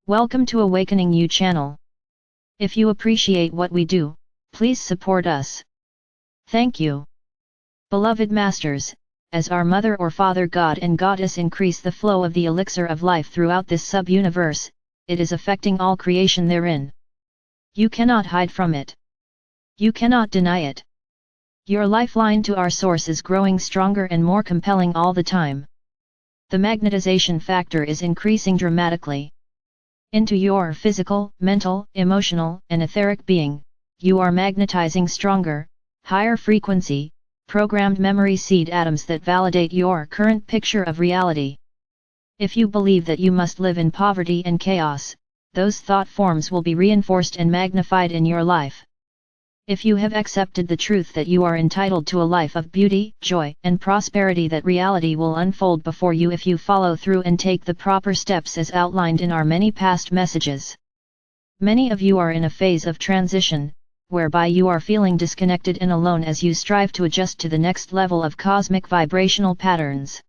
Welcome to Awakening You channel. If you appreciate what we do, please support us. Thank you. Beloved Masters, as our Mother or Father God and Goddess increase the flow of the elixir of life throughout this sub-universe, it is affecting all creation therein. You cannot hide from it. You cannot deny it. Your lifeline to our source is growing stronger and more compelling all the time. The magnetization factor is increasing dramatically. Into your physical, mental, emotional, and etheric being, you are magnetizing stronger, higher frequency, programmed memory seed atoms that validate your current picture of reality. If you believe that you must live in poverty and chaos, those thought forms will be reinforced and magnified in your life. If you have accepted the truth that you are entitled to a life of beauty, joy, and prosperity, that reality will unfold before you if you follow through and take the proper steps as outlined in our many past messages. Many of you are in a phase of transition, whereby you are feeling disconnected and alone as you strive to adjust to the next level of cosmic vibrational patterns.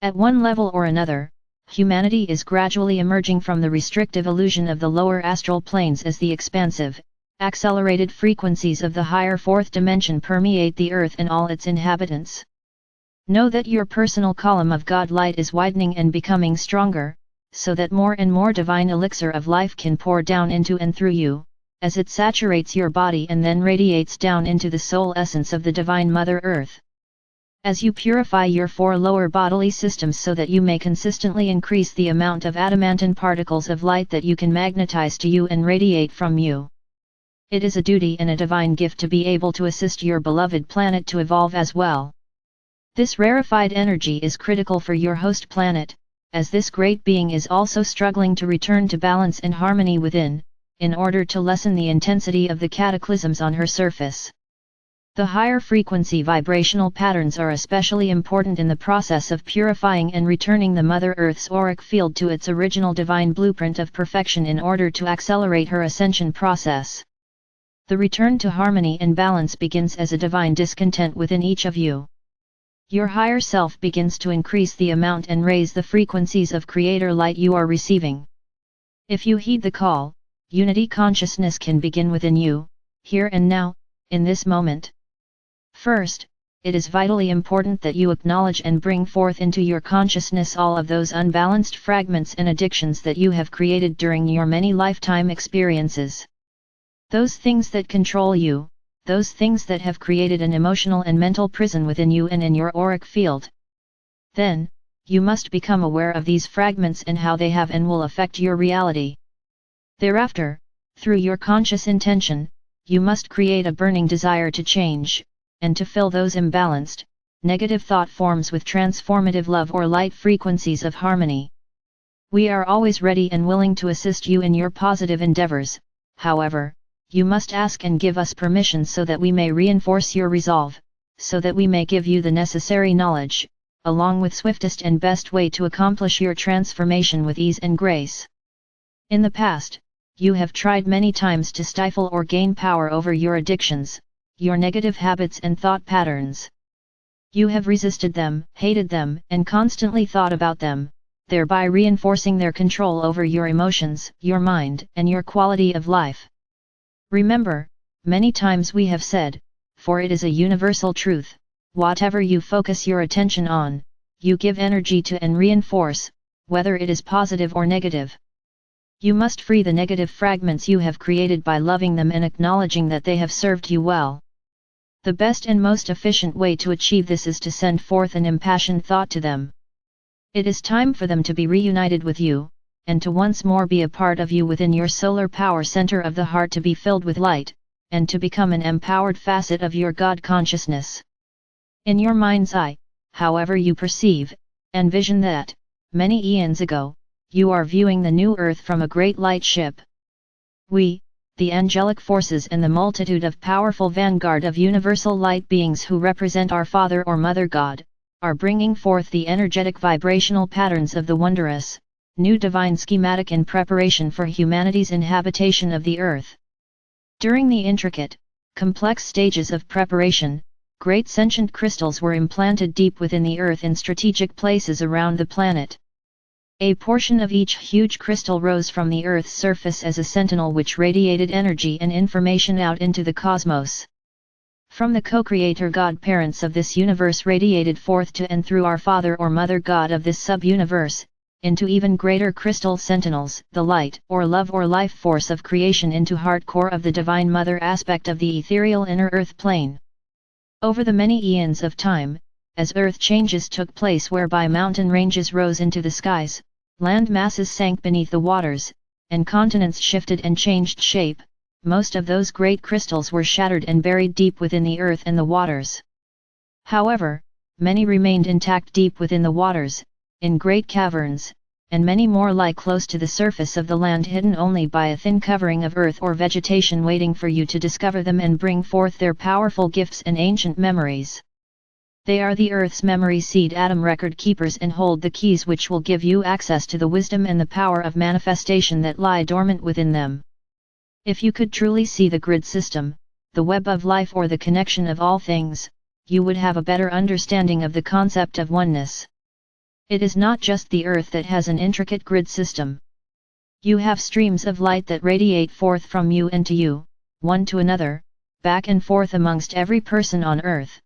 At one level or another, humanity is gradually emerging from the restrictive illusion of the lower astral planes as the expansive, accelerated frequencies of the higher fourth dimension permeate the earth and all its inhabitants. Know that your personal column of God light is widening and becoming stronger, so that more and more divine elixir of life can pour down into and through you, as it saturates your body and then radiates down into the soul essence of the Divine Mother Earth. As you purify your four lower bodily systems so that you may consistently increase the amount of adamantine particles of light that you can magnetize to you and radiate from you. It is a duty and a divine gift to be able to assist your beloved planet to evolve as well. This rarefied energy is critical for your host planet, as this great being is also struggling to return to balance and harmony within, in order to lessen the intensity of the cataclysms on her surface. The higher frequency vibrational patterns are especially important in the process of purifying and returning the Mother Earth's auric field to its original divine blueprint of perfection in order to accelerate her ascension process. The return to harmony and balance begins as a divine discontent within each of you. Your higher self begins to increase the amount and raise the frequencies of creator light you are receiving. If you heed the call, unity consciousness can begin within you, here and now, in this moment. First, it is vitally important that you acknowledge and bring forth into your consciousness all of those unbalanced fragments and addictions that you have created during your many lifetime experiences. Those things that control you, those things that have created an emotional and mental prison within you and in your auric field. Then, you must become aware of these fragments and how they have and will affect your reality. Thereafter, through your conscious intention, you must create a burning desire to change, and to fill those imbalanced, negative thought forms with transformative love or light frequencies of harmony. We are always ready and willing to assist you in your positive endeavors, however, you must ask and give us permission so that we may reinforce your resolve, so that we may give you the necessary knowledge, along with swiftest and best way to accomplish your transformation with ease and grace. In the past, you have tried many times to stifle or gain power over your addictions, your negative habits and thought patterns. You have resisted them, hated them, and constantly thought about them, thereby reinforcing their control over your emotions, your mind, and your quality of life. Remember, many times we have said, for it is a universal truth, whatever you focus your attention on, you give energy to and reinforce, whether it is positive or negative. You must free the negative fragments you have created by loving them and acknowledging that they have served you well. The best and most efficient way to achieve this is to send forth an impassioned thought to them. It is time for them to be reunited with you, and to once more be a part of you within your solar power center of the heart, to be filled with light, and to become an empowered facet of your God consciousness. In your mind's eye, however you perceive, and vision that, many eons ago, you are viewing the new earth from a great light ship. We, the angelic forces and the multitude of powerful vanguard of universal light beings who represent our Father or Mother God, are bringing forth the energetic vibrational patterns of the wondrous, new divine schematic in preparation for humanity's inhabitation of the earth. During the intricate, complex stages of preparation, great sentient crystals were implanted deep within the earth in strategic places around the planet. A portion of each huge crystal rose from the Earth's surface as a sentinel which radiated energy and information out into the cosmos. From the co-creator God-parents of this universe radiated forth to and through our Father or Mother God of this sub-universe, into even greater crystal sentinels, the light or love or life force of creation into heart core of the Divine Mother aspect of the ethereal inner earth plane. Over the many eons of time, as earth changes took place whereby mountain ranges rose into the skies, land masses sank beneath the waters, and continents shifted and changed shape, most of those great crystals were shattered and buried deep within the earth and the waters. However, many remained intact deep within the waters, in great caverns, and many more lie close to the surface of the land hidden only by a thin covering of earth or vegetation waiting for you to discover them and bring forth their powerful gifts and ancient memories. They are the Earth's memory seed atom record keepers and hold the keys which will give you access to the wisdom and the power of manifestation that lie dormant within them. If you could truly see the grid system, the web of life or the connection of all things, you would have a better understanding of the concept of oneness. It is not just the Earth that has an intricate grid system. You have streams of light that radiate forth from you and to you, one to another, back and forth amongst every person on Earth.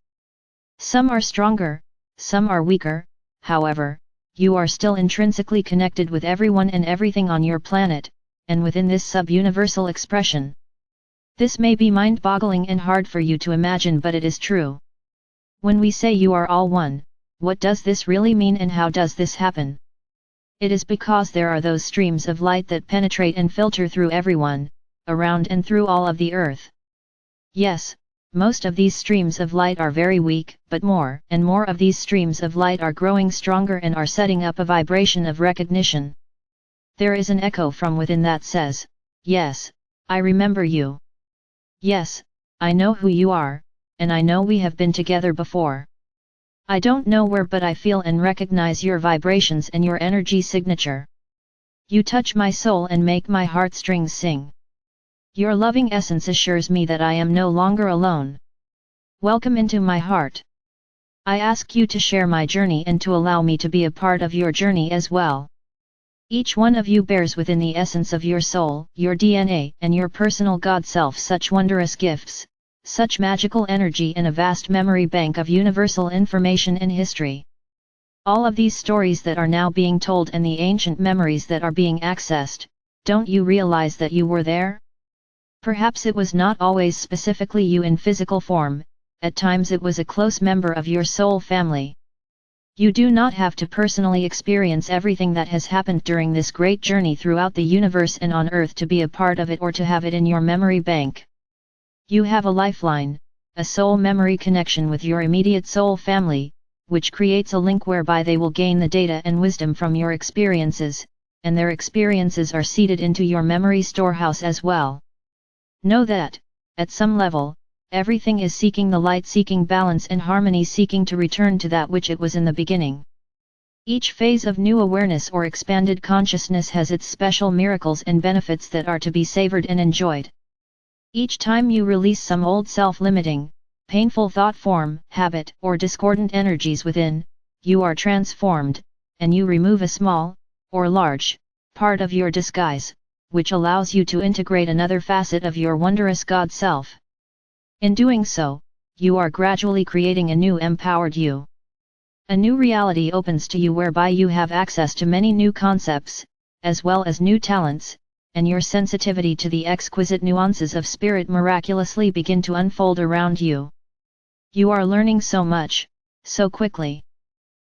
Some are stronger, some are weaker, however, you are still intrinsically connected with everyone and everything on your planet, and within this sub-universal expression. This may be mind-boggling and hard for you to imagine, but it is true. When we say you are all one, what does this really mean and how does this happen? It is because there are those streams of light that penetrate and filter through everyone, around and through all of the earth. Yes, most of these streams of light are very weak, but more and more of these streams of light are growing stronger and are setting up a vibration of recognition. There is an echo from within that says, "Yes, I remember you. Yes, I know who you are, and I know we have been together before. I don't know where, but I feel and recognize your vibrations and your energy signature. You touch my soul and make my heartstrings sing. Your loving essence assures me that I am no longer alone. Welcome into my heart. I ask you to share my journey and to allow me to be a part of your journey as well. Each one of you bears within the essence of your soul, your DNA, and your personal God self such wondrous gifts, such magical energy and a vast memory bank of universal information and history. All of these stories that are now being told and the ancient memories that are being accessed, don't you realize that you were there? Perhaps it was not always specifically you in physical form, at times it was a close member of your soul family. You do not have to personally experience everything that has happened during this great journey throughout the universe and on Earth to be a part of it or to have it in your memory bank. You have a lifeline, a soul memory connection with your immediate soul family, which creates a link whereby they will gain the data and wisdom from your experiences, and their experiences are seeded into your memory storehouse as well. Know that, at some level, everything is seeking the light, seeking balance and harmony, seeking to return to that which it was in the beginning. Each phase of new awareness or expanded consciousness has its special miracles and benefits that are to be savored and enjoyed. Each time you release some old self-limiting, painful thought form, habit, or discordant energies within, you are transformed, and you remove a small, or large, part of your disguise, which allows you to integrate another facet of your wondrous God self. In doing so, you are gradually creating a new empowered you. A new reality opens to you whereby you have access to many new concepts, as well as new talents, and your sensitivity to the exquisite nuances of spirit miraculously begin to unfold around you. You are learning so much, so quickly.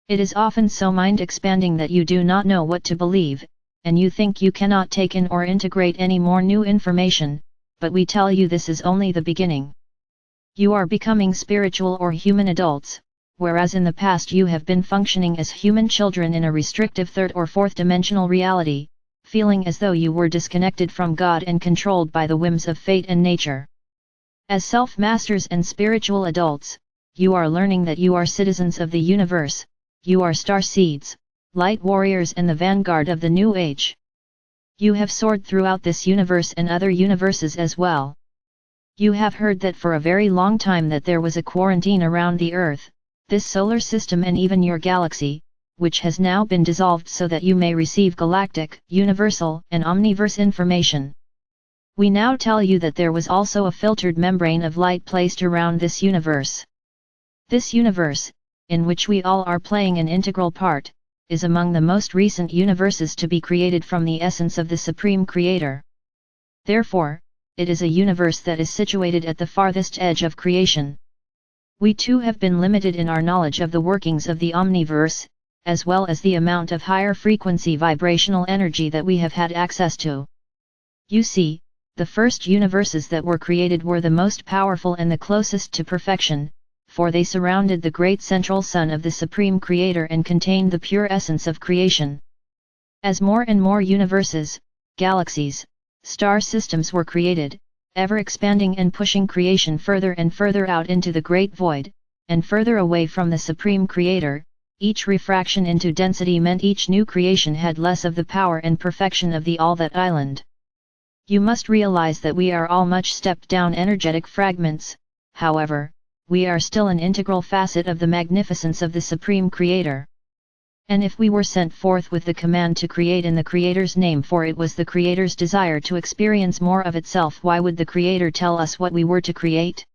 It is often so mind-expanding that you do not know what to believe, and you think you cannot take in or integrate any more new information, but we tell you this is only the beginning. You are becoming spiritual or human adults, whereas in the past you have been functioning as human children in a restrictive third or fourth dimensional reality, feeling as though you were disconnected from God and controlled by the whims of fate and nature. As self-masters and spiritual adults, you are learning that you are citizens of the universe, you are star seeds, light warriors and the vanguard of the new age. You have soared throughout this universe and other universes as well. You have heard that for a very long time that there was a quarantine around the Earth, this solar system and even your galaxy, which has now been dissolved so that you may receive galactic, universal, and omniverse information. We now tell you that there was also a filtered membrane of light placed around this universe. This universe, in which we all are playing an integral part, is among the most recent universes to be created from the essence of the Supreme Creator. Therefore, it is a universe that is situated at the farthest edge of creation. We too have been limited in our knowledge of the workings of the omniverse, as well as the amount of higher frequency vibrational energy that we have had access to. You see, the first universes that were created were the most powerful and the closest to perfection, for they surrounded the great central sun of the Supreme Creator and contained the pure essence of creation. As more and more universes, galaxies, star systems were created, ever expanding and pushing creation further and further out into the great void, and further away from the Supreme Creator, each refraction into density meant each new creation had less of the power and perfection of the all that island. You must realize that we are all much stepped down energetic fragments, however, we are still an integral facet of the magnificence of the Supreme Creator. And if we were sent forth with the command to create in the Creator's name, for it was the Creator's desire to experience more of itself, why would the Creator tell us what we were to create?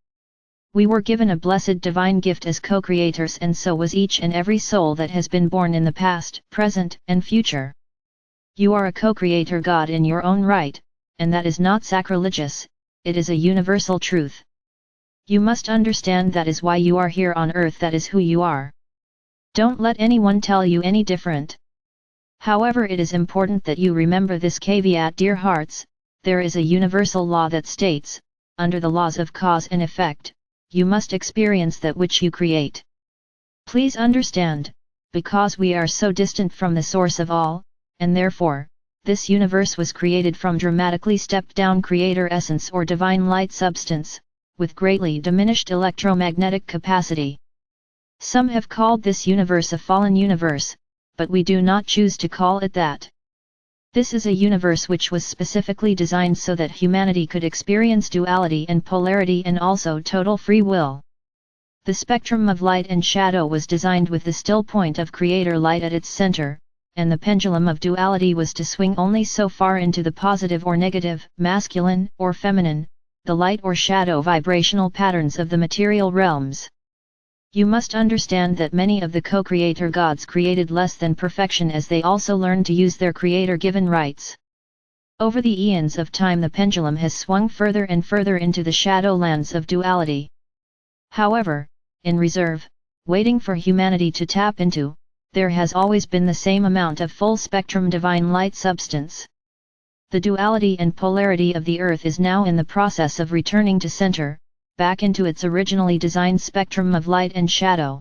We were given a blessed divine gift as co-creators, and so was each and every soul that has been born in the past, present, and future. You are a co-creator God in your own right, and that is not sacrilegious, it is a universal truth. You must understand that is why you are here on earth, that is who you are. Don't let anyone tell you any different. However, it is important that you remember this caveat, dear hearts, there is a universal law that states, under the laws of cause and effect, you must experience that which you create. Please understand, because we are so distant from the source of all, and therefore, this universe was created from dramatically stepped down creator essence or divine light substance, with greatly diminished electromagnetic capacity. Some have called this universe a fallen universe, but we do not choose to call it that. This is a universe which was specifically designed so that humanity could experience duality and polarity and also total free will. The spectrum of light and shadow was designed with the still point of creator light at its center, and the pendulum of duality was to swing only so far into the positive or negative, masculine or feminine, the light or shadow vibrational patterns of the material realms. You must understand that many of the co-creator gods created less than perfection as they also learned to use their creator-given rights. Over the eons of time the pendulum has swung further and further into the shadowlands of duality. However, in reserve, waiting for humanity to tap into, there has always been the same amount of full-spectrum divine light substance. The duality and polarity of the earth is now in the process of returning to center, back into its originally designed spectrum of light and shadow.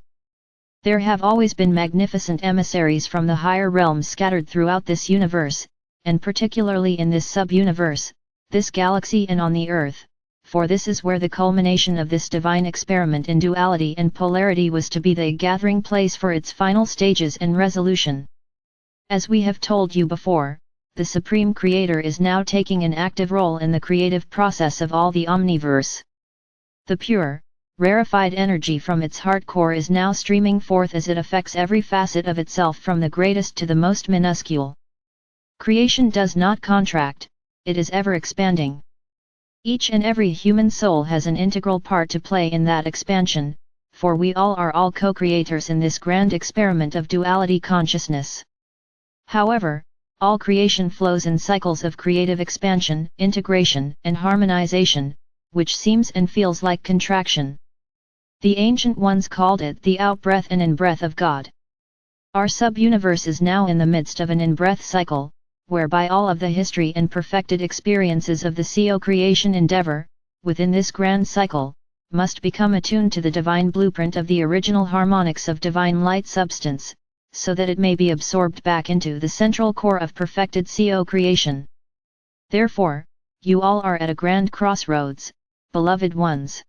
There have always been magnificent emissaries from the higher realms scattered throughout this universe, and particularly in this sub-universe, this galaxy and on the earth, for this is where the culmination of this divine experiment in duality and polarity was to be the gathering place for its final stages and resolution. As we have told you before, the Supreme Creator is now taking an active role in the creative process of all the omniverse. The pure, rarefied energy from its heart core is now streaming forth as it affects every facet of itself from the greatest to the most minuscule. Creation does not contract, it is ever expanding. Each and every human soul has an integral part to play in that expansion, for we all are all co-creators in this grand experiment of duality consciousness. However, all creation flows in cycles of creative expansion, integration, and harmonization, which seems and feels like contraction. The ancient ones called it the out-breath and in-breath of God. Our sub-universe is now in the midst of an in-breath cycle, whereby all of the history and perfected experiences of the co-creation endeavor, within this grand cycle, must become attuned to the divine blueprint of the original harmonics of divine light substance, so that it may be absorbed back into the central core of perfected co-creation. Therefore, you all are at a grand crossroads, beloved ones.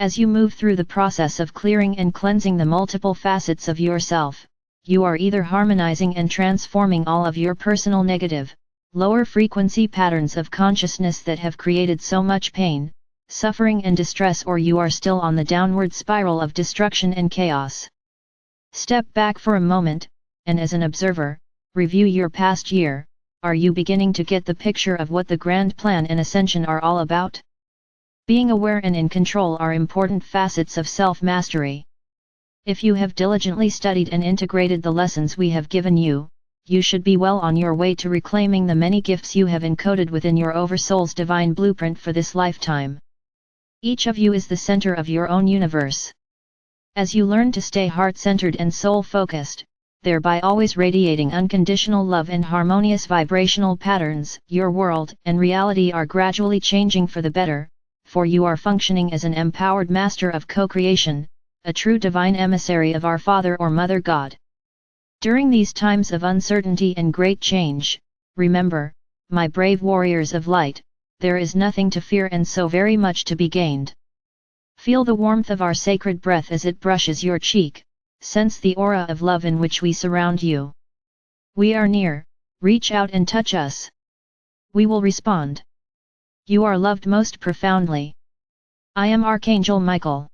As you move through the process of clearing and cleansing the multiple facets of yourself, you are either harmonizing and transforming all of your personal negative, lower frequency patterns of consciousness that have created so much pain, suffering and distress, or you are still on the downward spiral of destruction and chaos. Step back for a moment, and as an observer, review your past year. Are you beginning to get the picture of what the grand plan and ascension are all about? Being aware and in control are important facets of self-mastery. If you have diligently studied and integrated the lessons we have given you, you should be well on your way to reclaiming the many gifts you have encoded within your Oversoul's divine blueprint for this lifetime. Each of you is the center of your own universe. As you learn to stay heart-centered and soul-focused, thereby always radiating unconditional love and harmonious vibrational patterns, your world and reality are gradually changing for the better, for you are functioning as an empowered master of co-creation, a true divine emissary of our Father or Mother God. During these times of uncertainty and great change, remember, my brave warriors of light, there is nothing to fear and so very much to be gained. Feel the warmth of our sacred breath as it brushes your cheek, sense the aura of love in which we surround you. We are near, reach out and touch us. We will respond. You are loved most profoundly. I am Archangel Michael.